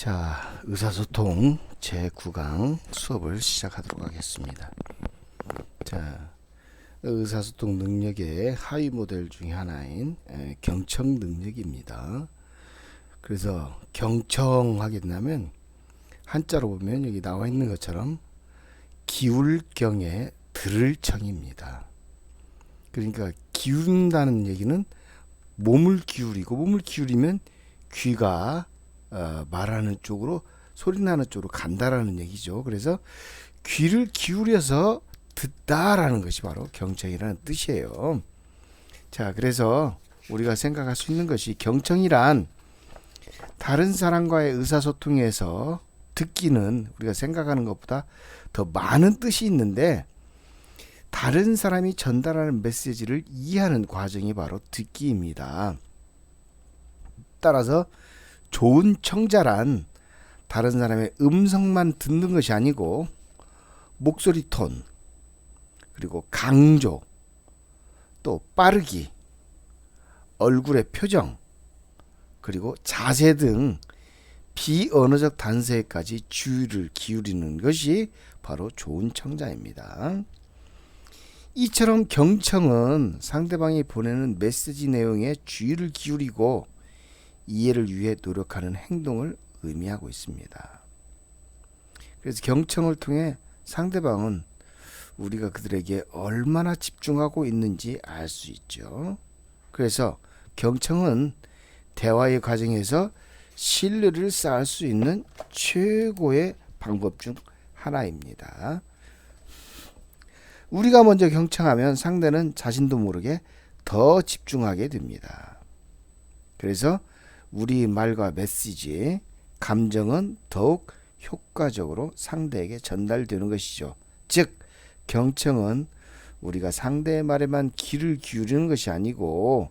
자, 의사소통 제9강 수업을 시작하도록 하겠습니다. 자, 의사소통 능력의 하위 모델 중에 하나인 경청 능력입니다. 그래서 경청하게 된다면 한자로 보면 여기 나와 있는 것처럼 기울경에 들을 청입니다. 그러니까 기울인다는 얘기는 몸을 기울이고, 몸을 기울이면 귀가 말하는 쪽으로, 소리 나는 쪽으로 간다라는 얘기죠. 그래서 귀를 기울여서 듣다라는 것이 바로 경청이라는 뜻이에요. 자, 그래서 우리가 생각할 수 있는 것이, 경청이란 다른 사람과의 의사소통에서 듣기는 우리가 생각하는 것보다 더 많은 뜻이 있는데, 다른 사람이 전달하는 메시지를 이해하는 과정이 바로 듣기입니다. 따라서 좋은 청자란 다른 사람의 음성만 듣는 것이 아니고, 목소리 톤, 그리고 강조, 또 빠르기, 얼굴의 표정, 그리고 자세 등 비언어적 단서에까지 주의를 기울이는 것이 바로 좋은 청자입니다. 이처럼 경청은 상대방이 보내는 메시지 내용에 주의를 기울이고 이해를 위해 노력하는 행동을 의미하고 있습니다. 그래서 경청을 통해 상대방은 우리가 그들에게 얼마나 집중하고 있는지 알 수 있죠. 그래서 경청은 대화의 과정에서 신뢰를 쌓을 수 있는 최고의 방법 중 하나입니다. 우리가 먼저 경청하면 상대는 자신도 모르게 더 집중하게 됩니다. 그래서 우리 말과 메시지, 감정은 더욱 효과적으로 상대에게 전달되는 것이죠. 즉, 경청은 우리가 상대의 말에만 귀를 기울이는 것이 아니고,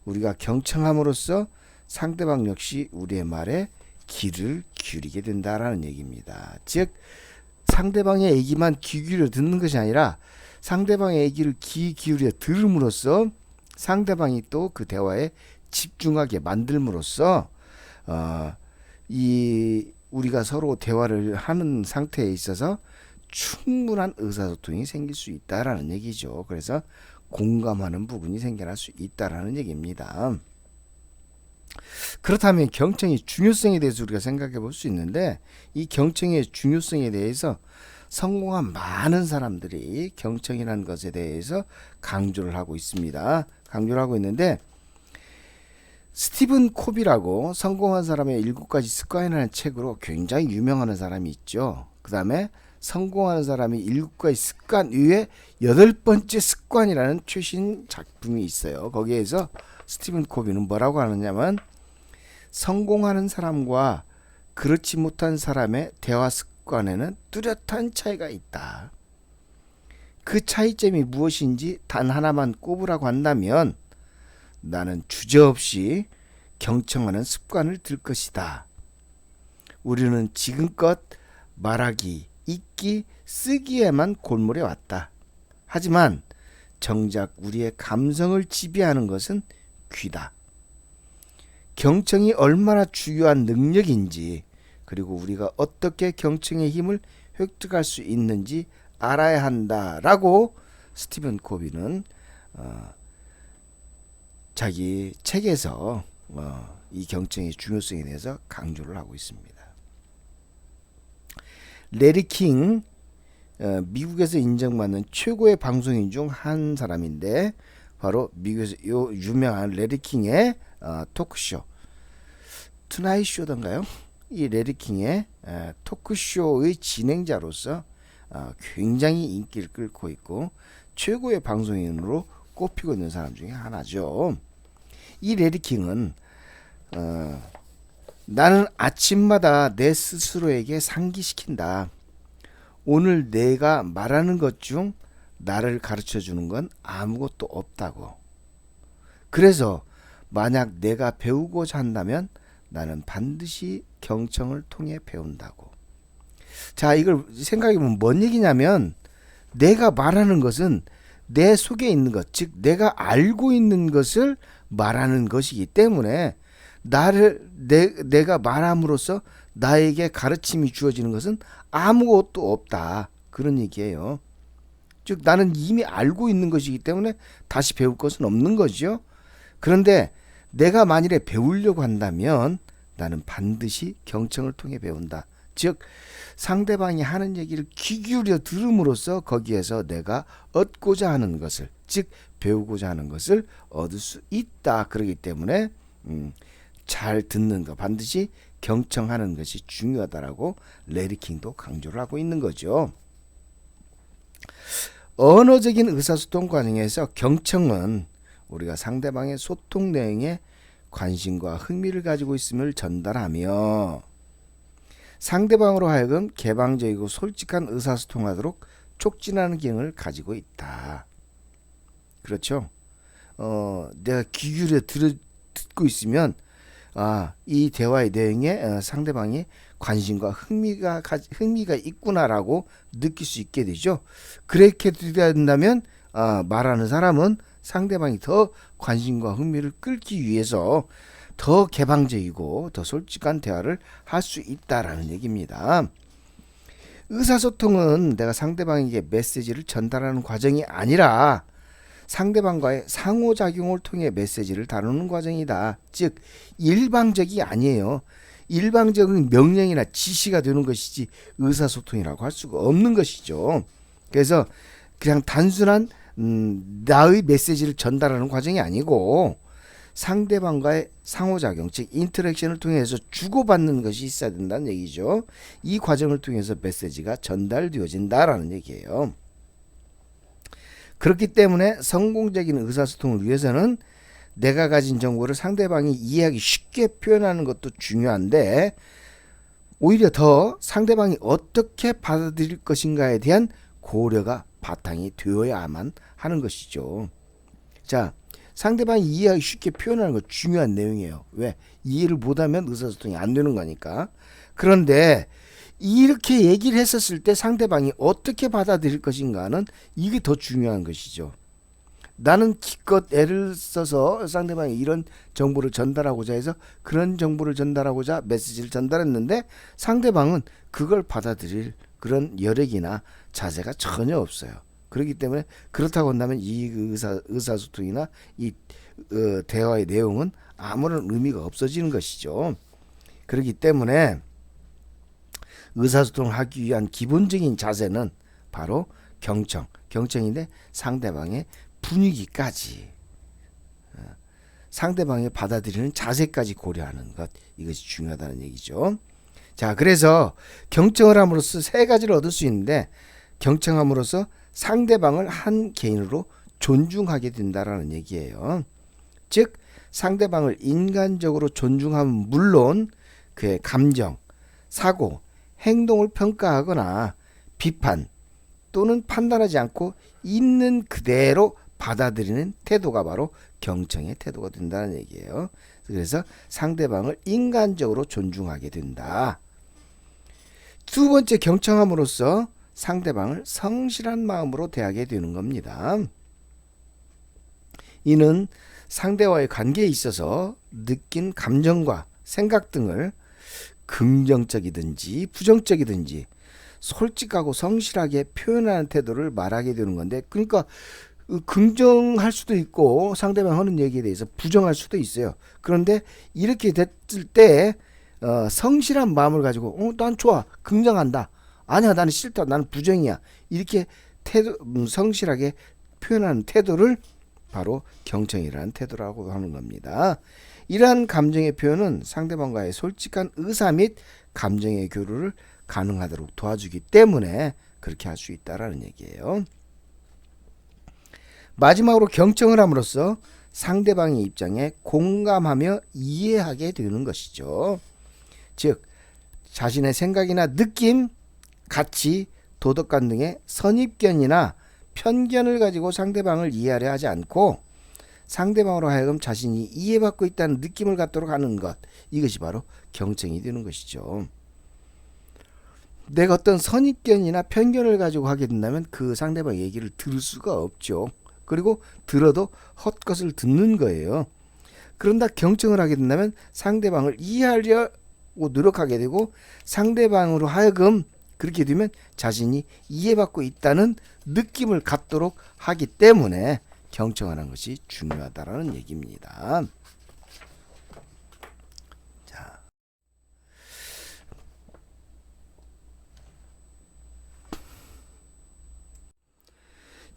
우리가 경청함으로써 상대방 역시 우리의 말에 귀를 기울이게 된다라는 얘기입니다. 즉, 상대방의 얘기만 귀 기울여 듣는 것이 아니라 상대방의 얘기를 귀 기울여 들음으로써 상대방이 또 그 대화에 집중하게 만들므로써 우리가 서로 대화를 하는 상태에 있어서 충분한 의사소통이 생길 수 있다라는 얘기죠. 그래서 공감하는 부분이 생겨날 수 있다라는 얘기입니다. 그렇다면 경청의 중요성에 대해서 우리가 생각해 볼 수 있는데, 이 경청의 중요성에 대해서 성공한 많은 사람들이 경청이라는 것에 대해서 강조를 하고 있습니다. 강조를 하고 있는데, 스티븐 코비라고 성공한 사람의 7가지 습관이라는 책으로 굉장히 유명한 사람이 있죠. 그 다음에 성공하는 사람이 7가지 습관 위에 8번째 습관이라는 최신 작품이 있어요. 거기에서 스티븐 코비는 뭐라고 하느냐면, 성공하는 사람과 그렇지 못한 사람의 대화 습관에는 뚜렷한 차이가 있다. 그 차이점이 무엇인지 단 하나만 꼽으라고 한다면 나는 주저없이 경청하는 습관을 들 것이다. 우리는 지금껏 말하기, 읽기, 쓰기에만 골몰해 왔다. 하지만 정작 우리의 감성을 지배하는 것은 귀다. 경청이 얼마나 중요한 능력인지, 그리고 우리가 어떻게 경청의 힘을 획득할 수 있는지 알아야 한다라고 스티븐 코비는 자기 책에서 이 경청의 중요성에 대해서 강조를 하고 있습니다. 레리 킹, 미국에서 인정받는 최고의 방송인 중 한 사람인데, 바로 미국에서 유명한 레리 킹의 토크쇼, 투나잇 쇼던가요? 이 레리 킹의 토크쇼의 진행자로서 굉장히 인기를 끌고 있고 최고의 방송인으로 꼽히고 있는 사람 중에 하나죠. 이 레리 킹은 나는 아침마다 내 스스로에게 상기시킨다. 오늘 내가 말하는 것 중 나를 가르쳐 주는 건 아무것도 없다고. 그래서 만약 내가 배우고자 한다면 나는 반드시 경청을 통해 배운다고. 자, 이걸 생각해보면 뭔 얘기냐면, 내가 말하는 것은 내 속에 있는 것, 즉 내가 알고 있는 것을 말하는 것이기 때문에 내가 말함으로써 나에게 가르침이 주어지는 것은 아무것도 없다. 그런 얘기예요. 즉 나는 이미 알고 있는 것이기 때문에 다시 배울 것은 없는 거죠. 그런데 내가 만일에 배우려고 한다면 나는 반드시 경청을 통해 배운다. 즉 상대방이 하는 얘기를 귀 기울여 들음으로써 거기에서 내가 얻고자 하는 것을, 즉 배우고자 하는 것을 얻을 수 있다. 그렇기 때문에 잘 듣는 것, 반드시 경청하는 것이 중요하다라고 레리 킹도 강조를 하고 있는 거죠. 언어적인 의사소통 과정에서 경청은 우리가 상대방의 소통 내용에 관심과 흥미를 가지고 있음을 전달하며 상대방으로 하여금 개방적이고 솔직한 의사소통하도록 촉진하는 기능을 가지고 있다. 그렇죠? 내가 귀 기울여 듣고 있으면 이 대화의 내용에 상대방이 관심과 흥미가 있구나라고 느낄 수 있게 되죠. 그렇게 된다면 말하는 사람은 상대방이 더 관심과 흥미를 끌기 위해서 더 개방적이고 더 솔직한 대화를 할 수 있다라는 얘기입니다. 의사소통은 내가 상대방에게 메시지를 전달하는 과정이 아니라 상대방과의 상호작용을 통해 메시지를 다루는 과정이다. 즉 일방적이 아니에요. 일방적인 명령이나 지시가 되는 것이지 의사소통이라고 할 수가 없는 것이죠. 그래서 그냥 단순한 나의 메시지를 전달하는 과정이 아니고 상대방과의 상호작용, 즉 인터랙션을 통해서 주고받는 것이 있어야 된다는 얘기죠. 이 과정을 통해서 메시지가 전달되어진다라는 얘기예요. 그렇기 때문에 성공적인 의사소통을 위해서는 내가 가진 정보를 상대방이 이해하기 쉽게 표현하는 것도 중요한데 오히려 더 상대방이 어떻게 받아들일 것인가에 대한 고려가 바탕이 되어야만 하는 것이죠. 자, 상대방이 이해하기 쉽게 표현하는 것 중요한 내용이에요. 왜? 이해를 못하면 의사소통이 안 되는 거니까. 그런데 이렇게 얘기를 했었을 때 상대방이 어떻게 받아들일 것인가는 이게 더 중요한 것이죠. 나는 기껏 애를 써서 상대방이 이런 정보를 전달하고자 해서 그런 정보를 전달하고자 메시지를 전달했는데 상대방은 그걸 받아들일 그런 여력이나 자세가 전혀 없어요. 그렇기 때문에 그렇다고 한다면 이 의사소통이나 이 대화의 내용은 아무런 의미가 없어지는 것이죠. 그렇기 때문에 의사소통을 하기 위한 기본적인 자세는 바로 경청인데 상대방의 분위기까지 상대방의 받아들이는 자세까지 고려하는 것, 이것이 중요하다는 얘기죠. 자, 그래서 경청을 함으로써 세 가지를 얻을 수 있는데 경청함으로써 상대방을 한 개인으로 존중하게 된다라는 얘기예요. 즉 상대방을 인간적으로 존중하면 물론 그의 감정, 사고, 행동을 평가하거나 비판 또는 판단하지 않고 있는 그대로 받아들이는 태도가 바로 경청의 태도가 된다는 얘기예요. 그래서 상대방을 인간적으로 존중하게 된다. 두 번째, 경청함으로써 상대방을 성실한 마음으로 대하게 되는 겁니다. 이는 상대와의 관계에 있어서 느낀 감정과 생각 등을 긍정적이든지 부정적이든지 솔직하고 성실하게 표현하는 태도를 말하게 되는 건데, 그러니까 긍정할 수도 있고 상대방 하는 얘기에 대해서 부정할 수도 있어요. 그런데 이렇게 됐을 때 성실한 마음을 가지고 난 좋아, 긍정한다, 아니야 나는 싫다, 나는 부정이야, 이렇게 성실하게 표현하는 태도를 바로 경청이라는 태도라고 하는 겁니다. 이러한 감정의 표현은 상대방과의 솔직한 의사 및 감정의 교류를 가능하도록 도와주기 때문에 그렇게 할 수 있다라는 얘기예요. 마지막으로 경청을 함으로써 상대방의 입장에 공감하며 이해하게 되는 것이죠. 즉 자신의 생각이나 느낌, 가치, 도덕관 등의 선입견이나 편견을 가지고 상대방을 이해하려 하지 않고 상대방으로 하여금 자신이 이해받고 있다는 느낌을 갖도록 하는 것, 이것이 바로 경청이 되는 것이죠. 내가 어떤 선입견이나 편견을 가지고 하게 된다면 그 상대방 얘기를 들을 수가 없죠. 그리고 들어도 헛것을 듣는 거예요. 그런다 경청을 하게 된다면 상대방을 이해하려고 노력하게 되고 상대방으로 하여금 그렇게 되면 자신이 이해받고 있다는 느낌을 갖도록 하기 때문에 경청하는 것이 중요하다라는 얘기입니다.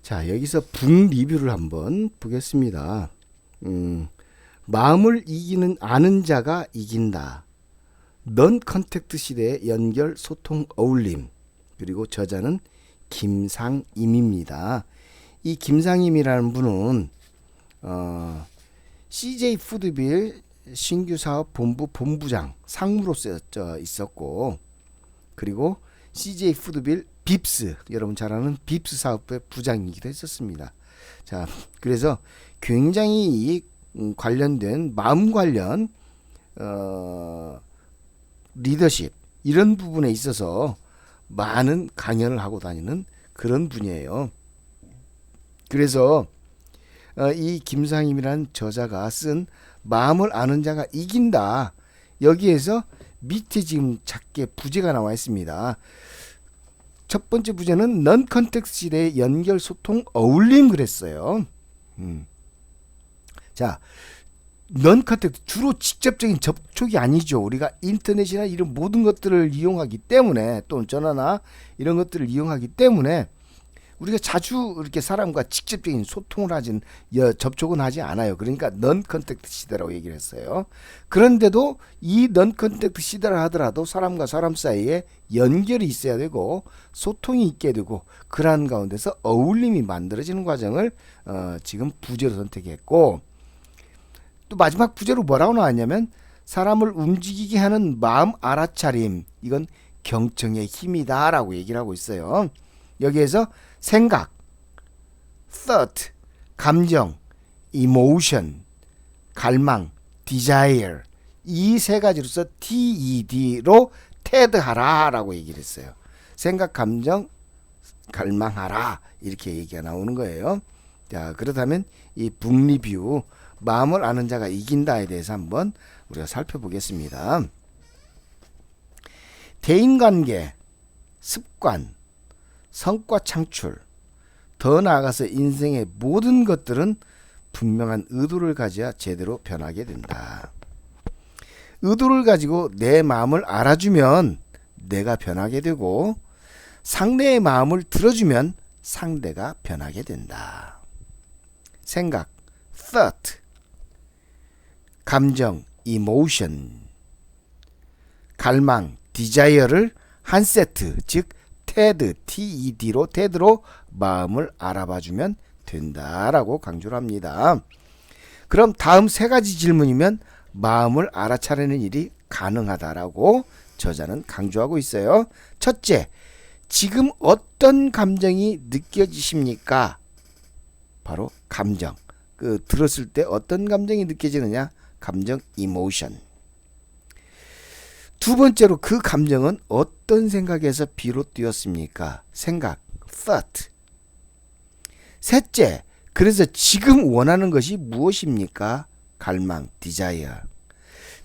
자, 여기서 북 리뷰를 한번 보겠습니다. 마음을 이기는 아는 자가 이긴다. 넌 컨택트 시대의 연결, 소통, 어울림. 그리고 저자는 김상임입니다. 이 김상임이라는 분은 CJ 푸드빌 신규 사업 본부 본부장 상무로서 있었고, 그리고 CJ 푸드빌 빕스, 여러분 잘 아는 빕스 사업부의 부장이기도 했었습니다. 자, 그래서 굉장히 이 관련된 마음 관련 리더십 이런 부분에 있어서 많은 강연을 하고 다니는 그런 분이에요. 그래서 이 김상임이라는 저자가 쓴 마음을 아는 자가 이긴다, 여기에서 밑에 지금 작게 부제가 나와 있습니다. 첫 번째 부제는 넌 컨텍스트 시대의 연결, 소통, 어울림 그랬어요. 자, 넌 컨텍스트 주로 직접적인 접촉이 아니죠. 우리가 인터넷이나 이런 모든 것들을 이용하기 때문에, 또는 전화나 이런 것들을 이용하기 때문에 우리가 자주 이렇게 사람과 직접적인 소통을 하진 접촉은 하지 않아요. 그러니까 넌 컨택트 시대라고 얘기를 했어요. 그런데도 이 넌 컨택트 시대라 하더라도 사람과 사람 사이에 연결이 있어야 되고 소통이 있게 되고, 그러한 가운데서 어울림이 만들어지는 과정을 지금 부제로 선택했고, 또 마지막 부제로 뭐라고 나왔냐면 사람을 움직이게 하는 마음 알아차림, 이건 경청의 힘이다 라고 얘기를 하고 있어요. 여기에서 생각, thought, 감정, emotion, 갈망, desire, 이 세 가지로서 TED로 TED하라 라고 얘기를 했어요. 생각, 감정, 갈망하라, 이렇게 얘기가 나오는 거예요. 자, 그렇다면 이 북리뷰 마음을 아는 자가 이긴다에 대해서 한번 우리가 살펴보겠습니다. 대인관계, 습관, 성과 창출, 더 나아가서 인생의 모든 것들은 분명한 의도를 가져야 제대로 변하게 된다. 의도를 가지고 내 마음을 알아주면 내가 변하게 되고, 상대의 마음을 들어주면 상대가 변하게 된다. 생각, thought, 감정, emotion, 갈망, desire를 한 세트, 즉 TED로 마음을 알아봐주면 된다라고 강조를 합니다. 그럼 다음 세 가지 질문이면 마음을 알아차리는 일이 가능하다라고 저자는 강조하고 있어요. 첫째, 지금 어떤 감정이 느껴지십니까? 바로 감정. 들었을 때 어떤 감정이 느껴지느냐? 감정, emotion. 두 번째로 그 감정은 어떤 생각에서 비롯되었습니까? 생각, thought. 셋째, 그래서 지금 원하는 것이 무엇입니까? 갈망, desire.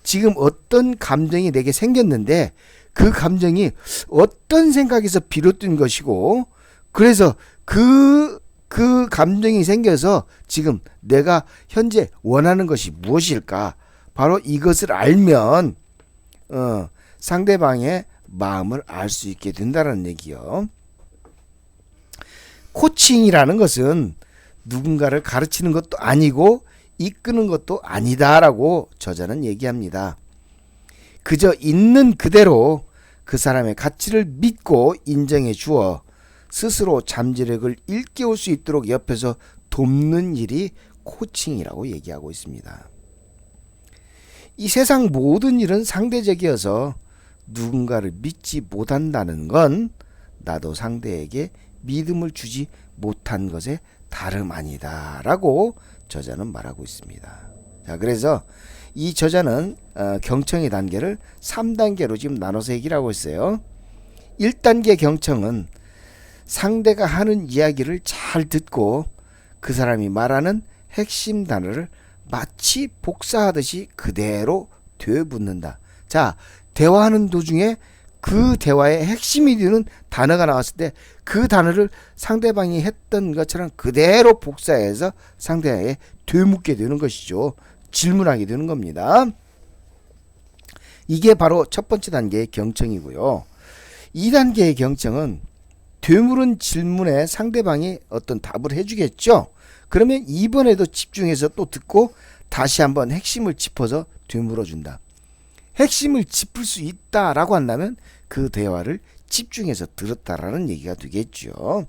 지금 어떤 감정이 내게 생겼는데 그 감정이 어떤 생각에서 비롯된 것이고, 그래서 그 감정이 생겨서 지금 내가 현재 원하는 것이 무엇일까? 바로 이것을 알면 상대방의 마음을 알 수 있게 된다는 얘기요. 코칭이라는 것은 누군가를 가르치는 것도 아니고 이끄는 것도 아니다라고 저자는 얘기합니다. 그저 있는 그대로 그 사람의 가치를 믿고 인정해 주어 스스로 잠재력을 일깨울 수 있도록 옆에서 돕는 일이 코칭이라고 얘기하고 있습니다. 이 세상 모든 일은 상대적이어서 누군가를 믿지 못한다는 건 나도 상대에게 믿음을 주지 못한 것에 다름 아니다 라고 저자는 말하고 있습니다. 자, 그래서 이 저자는 경청의 단계를 3단계로 지금 나눠서 얘기를 하고 있어요. 1단계 경청은 상대가 하는 이야기를 잘 듣고 그 사람이 말하는 핵심 단어를 마치 복사하듯이 그대로 되묻는다. 자, 대화하는 도중에 그 대화의 핵심이 되는 단어가 나왔을 때 그 단어를 상대방이 했던 것처럼 그대로 복사해서 상대방에 되묻게 되는 것이죠. 질문하게 되는 겁니다. 이게 바로 첫 번째 단계의 경청이고요. 2단계의 경청은 되물은 질문에 상대방이 어떤 답을 해주겠죠. 그러면 이번에도 집중해서 또 듣고 다시 한번 핵심을 짚어서 되물어준다. 핵심을 짚을 수 있다라고 한다면 그 대화를 집중해서 들었다라는 얘기가 되겠죠.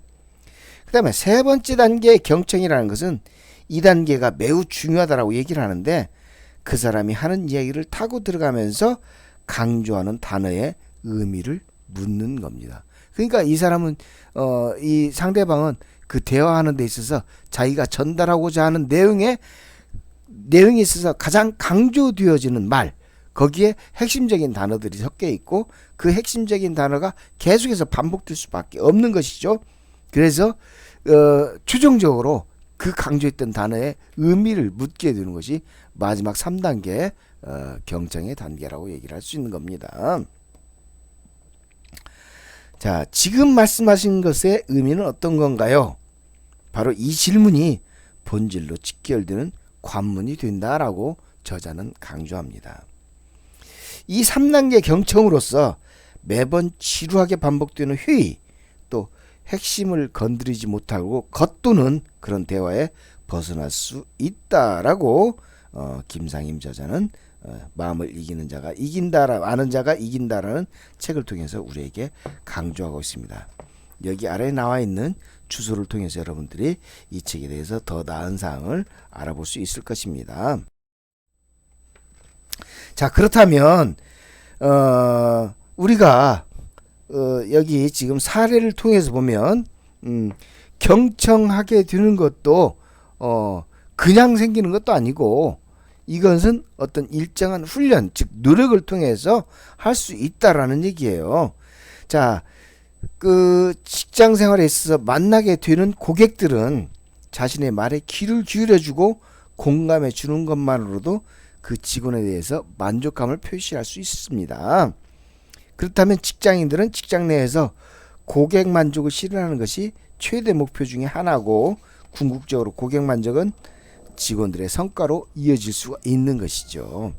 그 다음에 세 번째 단계의 경청이라는 것은 2단계가 매우 중요하다라고 얘기를 하는데 그 사람이 하는 이야기를 타고 들어가면서 강조하는 단어의 의미를 묻는 겁니다. 그러니까 이 사람은 이 상대방은 그 대화하는 데 있어서 자기가 전달하고자 하는 내용에 있어서 가장 강조되어지는 말, 거기에 핵심적인 단어들이 섞여 있고 그 핵심적인 단어가 계속해서 반복될 수밖에 없는 것이죠. 그래서 최종적으로 그 강조했던 단어의 의미를 묻게 되는 것이 마지막 3단계 경청의 단계라고 얘기를 할 수 있는 겁니다. 자, 지금 말씀하신 것의 의미는 어떤 건가요? 바로 이 질문이 본질로 직결되는 관문이 된다라고 저자는 강조합니다. 이 3단계 경청으로서 매번 지루하게 반복되는 회의, 또 핵심을 건드리지 못하고 겉도는 그런 대화에 벗어날 수 있다라고 김상임 저자는 마음을 이기는 자가 이긴다라, 아는 자가 이긴다라는 책을 통해서 우리에게 강조하고 있습니다. 여기 아래에 나와 있는 주소를 통해서 여러분들이 이 책에 대해서 더 나은 사항을 알아볼 수 있을 것입니다. 자, 그렇다면 우리가 여기 지금 사례를 통해서 보면 경청하게 되는 것도 그냥 생기는 것도 아니고 이것은 어떤 일정한 훈련, 즉 노력을 통해서 할 수 있다라는 얘기예요. 자, 그 직장 생활에 있어서 만나게 되는 고객들은 자신의 말에 귀를 기울여주고 공감해 주는 것만으로도 그 직원에 대해서 만족감을 표시할 수 있습니다. 그렇다면 직장인들은 직장 내에서 고객 만족을 실현하는 것이 최대 목표 중에 하나고 궁극적으로 고객 만족은 직원들의 성과로 이어질 수가 있는 것이죠.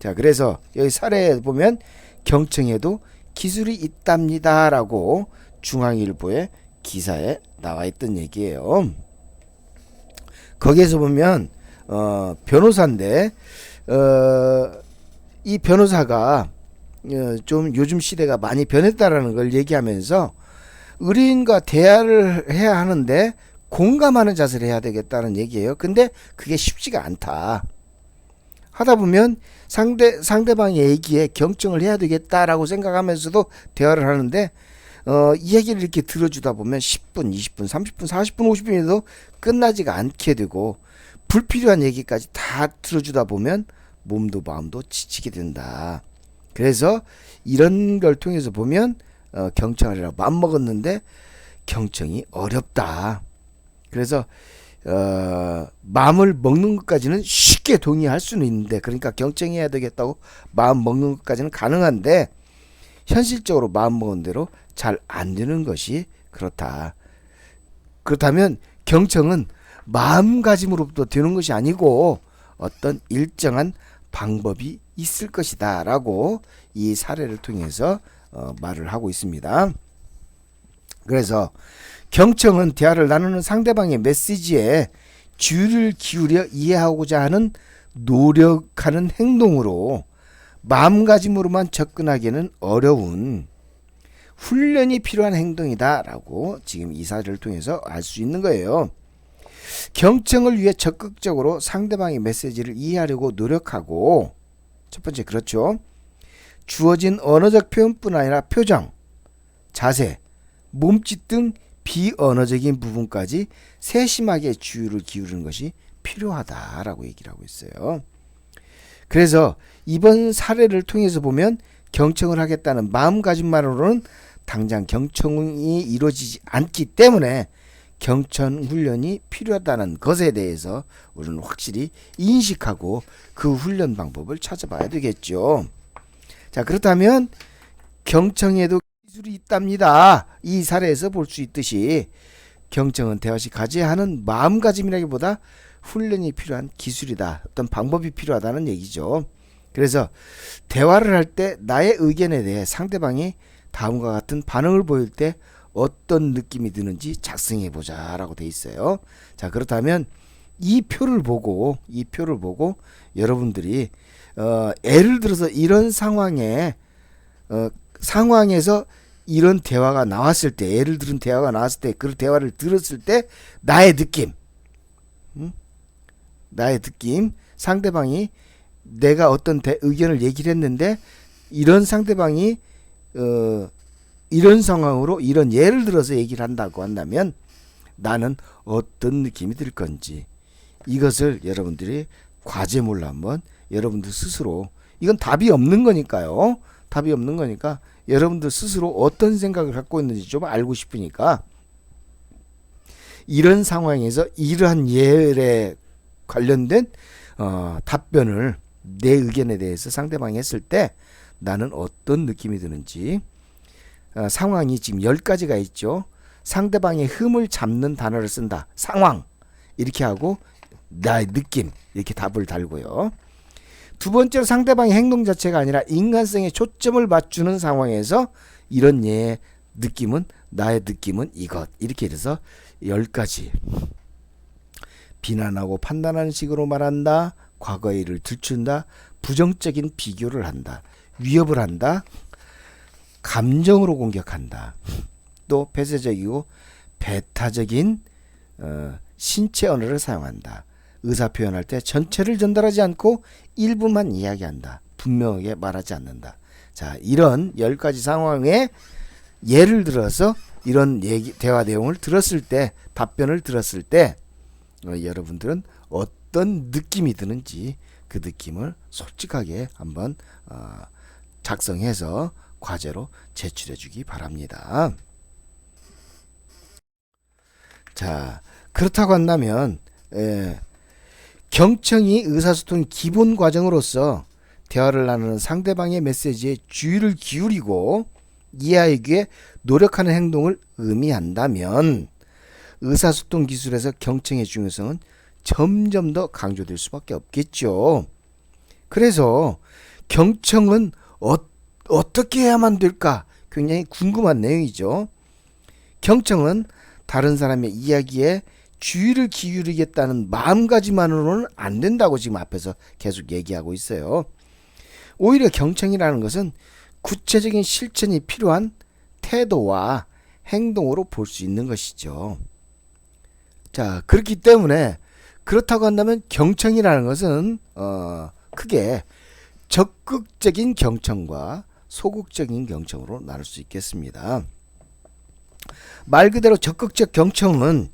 자, 그래서 여기 사례에 보면 경청에도 기술이 있답니다라고 중앙일보의 기사에 나와 있던 얘기예요. 거기에서 보면 변호사인데 이 변호사가 좀 요즘 시대가 많이 변했다라는 걸 얘기하면서 의뢰인과 대화를 해야 하는데 공감하는 자세를 해야 되겠다는 얘기예요. 근데 그게 쉽지가 않다. 하다 보면 상대방의 얘기에 경청을 해야 되겠다라고 생각하면서도 대화를 하는데 이 얘기를 이렇게 들어주다 보면 10분, 20분, 30분, 40분, 50분에도 끝나지가 않게 되고 불필요한 얘기까지 다 들어주다 보면 몸도 마음도 지치게 된다. 그래서 이런 걸 통해서 보면 경청하리라고 마음먹었는데 경청이 어렵다. 그래서 마음을 먹는 것까지는 쉽게 동의할 수는 있는데, 그러니까 경청해야 되겠다고 마음 먹는 것까지는 가능한데 현실적으로 마음 먹은 대로 잘 안 되는 것이 그렇다. 그렇다면 경청은 마음가짐으로부터 되는 것이 아니고 어떤 일정한 방법이 있을 것이다 라고 이 사례를 통해서 말을 하고 있습니다. 그래서 경청은 대화를 나누는 상대방의 메시지에 주의를 기울여 이해하고자 하는 노력하는 행동으로 마음가짐으로만 접근하기는 어려운 훈련이 필요한 행동이다 라고 지금 이 사례를 통해서 알 수 있는 거예요. 경청을 위해 적극적으로 상대방의 메시지를 이해하려고 노력하고, 첫 번째 그렇죠. 주어진 언어적 표현뿐 아니라 표정, 자세, 몸짓 등 비언어적인 부분까지 세심하게 주의를 기울이는 것이 필요하다라고 얘기를 하고 있어요. 그래서 이번 사례를 통해서 보면 경청을 하겠다는 마음가짐만으로는 당장 경청이 이루어지지 않기 때문에 경청 훈련이 필요하다는 것에 대해서 우리는 확실히 인식하고 그 훈련 방법을 찾아봐야 되겠죠. 자, 그렇다면 경청에도 기술이 있답니다. 이 사례에서 볼 수 있듯이 경청은 대화시 가져야 하는 마음가짐이라기보다 훈련이 필요한 기술이다. 어떤 방법이 필요하다는 얘기죠. 그래서 대화를 할 때 나의 의견에 대해 상대방이 다음과 같은 반응을 보일 때 어떤 느낌이 드는지 작성해 보자 라고 돼 있어요. 자, 그렇다면 이 표를 보고 여러분들이 예를 들어서 이런 상황에서 이런 대화가 나왔을 때, 예를 들은 대화가 나왔을 때, 그 대화를 들었을 때 나의 느낌, 상대방이 내가 어떤 의견을 얘기를 했는데 이런 상대방이 이런 상황으로 이런 예를 들어서 얘기를 한다고 한다면 나는 어떤 느낌이 들 건지, 이것을 여러분들이 과제물로 한번 여러분들 스스로, 이건 답이 없는 거니까요. 답이 없는 거니까 여러분들 스스로 어떤 생각을 갖고 있는지 좀 알고 싶으니까 이런 상황에서 이러한 예에 관련된 답변을 내 의견에 대해서 상대방이 했을 때 나는 어떤 느낌이 드는지, 상황이 지금 10가지가 있죠. 상대방의 흠을 잡는 단어를 쓴다. 상황 이렇게 하고 나의 느낌 이렇게 답을 달고요. 두 번째로 상대방의 행동 자체가 아니라 인간성에 초점을 맞추는 상황에서 이런 예의 느낌은, 나의 느낌은 이것, 이렇게 해서 10가지. 비난하고 판단하는 식으로 말한다. 과거의 일을 들춘다. 부정적인 비교를 한다. 위협을 한다. 감정으로 공격한다. 또 폐쇄적이고 배타적인 신체 언어를 사용한다. 의사 표현할 때 전체를 전달하지 않고 일부만 이야기한다. 분명하게 말하지 않는다. 자, 이런 10가지 상황에 예를 들어서 이런 대화 내용을 들었을 때, 답변을 들었을 때 여러분들은 어떤 느낌이 드는지 그 느낌을 솔직하게 한번 작성해서 과제로 제출해 주기 바랍니다. 자, 그렇다고 한다면 경청이 의사소통의 기본 과정으로서 대화를 나누는 상대방의 메시지에 주의를 기울이고 이해하기 위해 노력하는 행동을 의미한다면 의사소통 기술에서 경청의 중요성은 점점 더 강조될 수밖에 없겠죠. 그래서 경청은 어떻게 해야만 될까? 굉장히 궁금한 내용이죠. 경청은 다른 사람의 이야기에 주의를 기울이겠다는 마음가짐만으로는 안 된다고 지금 앞에서 계속 얘기하고 있어요. 오히려 경청이라는 것은 구체적인 실천이 필요한 태도와 행동으로 볼 수 있는 것이죠. 자, 그렇기 때문에 그렇다고 한다면 경청이라는 것은 크게 적극적인 경청과 소극적인 경청으로 나눌 수 있겠습니다. 말 그대로 적극적 경청은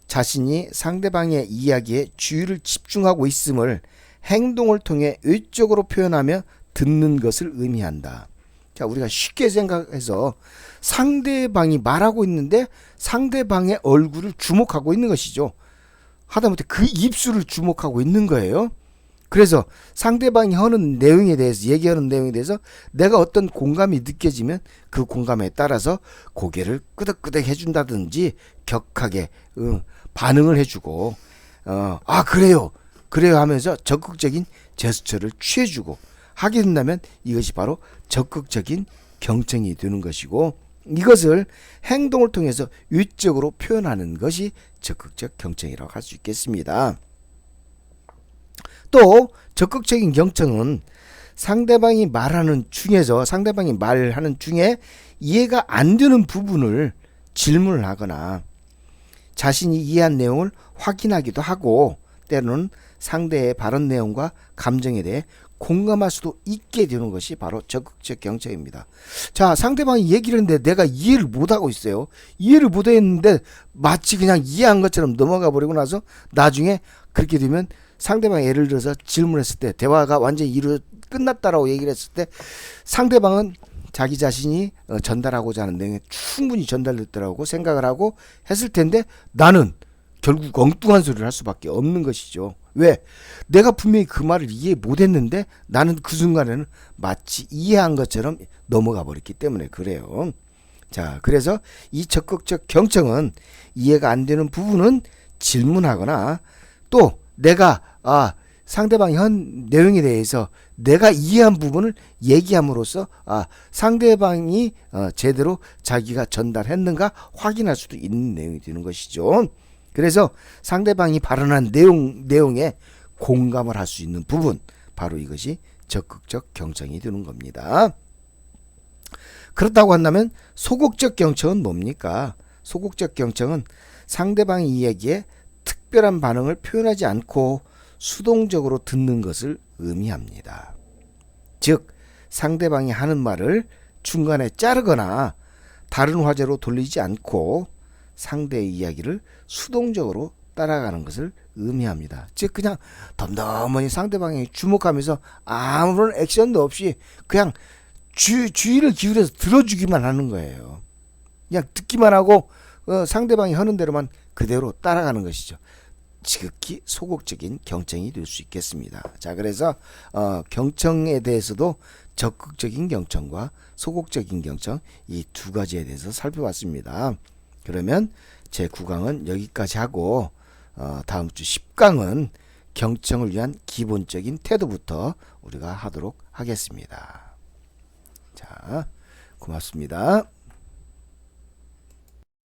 자신이 상대방의 이야기에 주의를 집중하고 있음을 행동을 통해 외적으로 표현하며 듣는 것을 의미한다. 자, 우리가 쉽게 생각해서 상대방이 말하고 있는데 상대방의 얼굴을 주목하고 있는 것이죠. 하다못해 그 입술을 주목하고 있는 거예요. 그래서 상대방이 하는 내용에 대해서, 얘기하는 내용에 대해서 내가 어떤 공감이 느껴지면 그 공감에 따라서 고개를 끄덕끄덕 해준다든지 격하게 반응을 해주고 그래요 하면서 적극적인 제스처를 취해주고 하게 된다면 이것이 바로 적극적인 경청이 되는 것이고, 이것을 행동을 통해서 위적으로 표현하는 것이 적극적 경청이라고 할 수 있겠습니다. 또 적극적인 경청은 상대방이 말하는 중에 이해가 안 되는 부분을 질문을 하거나 자신이 이해한 내용을 확인하기도 하고, 때로는 상대의 발언 내용과 감정에 대해 공감할 수도 있게 되는 것이 바로 적극적 경청입니다. 자, 상대방이 얘기를 했는데 내가 이해를 못하고 있어요. 이해를 못했는데 마치 그냥 이해한 것처럼 넘어가 버리고 나서 나중에 그렇게 되면 상대방이 예를 들어서 질문했을 때, 대화가 완전히 끝났다라고 얘기를 했을 때 상대방은 자기 자신이 전달하고자 하는 내용이 충분히 전달됐더라고 생각을 하고 했을 텐데 나는 결국 엉뚱한 소리를 할 수밖에 없는 것이죠. 왜? 내가 분명히 그 말을 이해 못했는데 나는 그 순간에는 마치 이해한 것처럼 넘어가 버렸기 때문에 그래요. 자, 그래서 이 적극적 경청은 이해가 안 되는 부분은 질문하거나 또 내가 상대방이 한 내용에 대해서 내가 이해한 부분을 얘기함으로써 상대방이 제대로 자기가 전달했는가 확인할 수도 있는 내용이 되는 것이죠. 그래서 상대방이 발언한 내용에 공감을 할 수 있는 부분, 바로 이것이 적극적 경청이 되는 겁니다. 그렇다고 한다면 소극적 경청은 뭡니까? 소극적 경청은 상대방의 이야기에 특별한 반응을 표현하지 않고 수동적으로 듣는 것을 의미합니다. 즉 상대방이 하는 말을 중간에 자르거나 다른 화제로 돌리지 않고 상대의 이야기를 수동적으로 따라가는 것을 의미합니다. 즉 그냥 덤덤하니 상대방이 주목하면서 아무런 액션도 없이 그냥 주의를 기울여서 들어주기만 하는 거예요. 그냥 듣기만 하고 상대방이 하는 대로만 그대로 따라가는 것이죠. 지극히 소극적인 경청이 될 수 있겠습니다. 자, 그래서 경청에 대해서도 적극적인 경청과 소극적인 경청, 이 두 가지에 대해서 살펴봤습니다. 그러면 제 9강은 여기까지 하고 다음 주 10강은 경청을 위한 기본적인 태도부터 우리가 하도록 하겠습니다. 자, 고맙습니다.